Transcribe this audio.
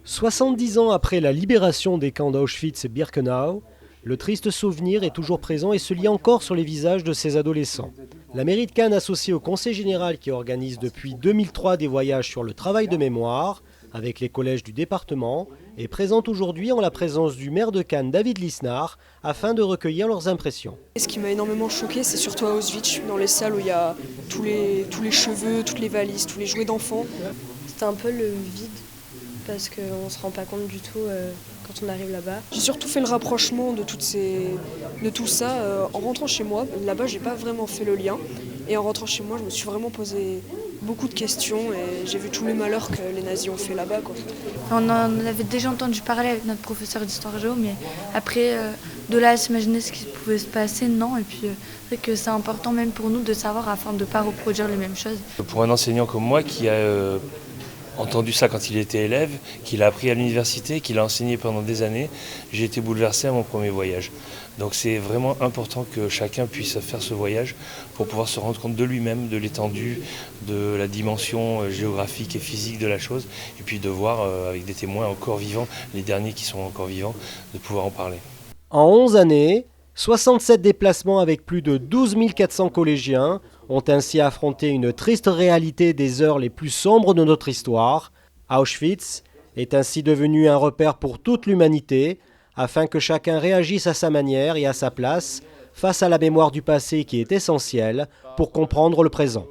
70 ans après la libération des camps d'Auschwitz et Birkenau, le triste souvenir est toujours présent et se lit encore sur les visages de ces adolescents. La mairie de Cannes, associée au Conseil général qui organise depuis 2003 des voyages sur le travail de mémoire, avec les collèges du département, est présente aujourd'hui en la présence du maire de Cannes, David Lisnard, afin de recueillir leurs impressions. Ce qui m'a énormément choqué, c'est surtout à Auschwitz, dans les salles où il y a tous les cheveux, toutes les valises, tous les jouets d'enfants. C'était un peu le vide, parce qu'on ne se rend pas compte du tout quand on arrive là-bas. J'ai surtout fait le rapprochement de tout ça en rentrant chez moi. Là-bas, j'ai pas vraiment fait le lien. Et en rentrant chez moi, je me suis vraiment posé beaucoup de questions et j'ai vu tous les malheurs que les nazis ont fait là-bas, quoi. On en avait déjà entendu parler avec notre professeur d'histoire géo, mais après, de là à s'imaginer ce qui pouvait se passer, non. Et puis, c'est vrai que c'est important même pour nous de savoir afin de ne pas reproduire les mêmes choses. Pour un enseignant comme moi qui a entendu ça quand il était élève, qu'il a appris à l'université, qu'il a enseigné pendant des années, j'ai été bouleversé à mon premier voyage. Donc c'est vraiment important que chacun puisse faire ce voyage pour pouvoir se rendre compte de lui-même, de l'étendue, de la dimension géographique et physique de la chose, et puis de voir avec des témoins encore vivants, les derniers qui sont encore vivants, de pouvoir en parler. En 11 années, 67 déplacements avec plus de 12 400 collégiens ont ainsi affronté une triste réalité des heures les plus sombres de notre histoire. Auschwitz est ainsi devenu un repère pour toute l'humanité, afin que chacun réagisse à sa manière et à sa place face à la mémoire du passé qui est essentielle pour comprendre le présent.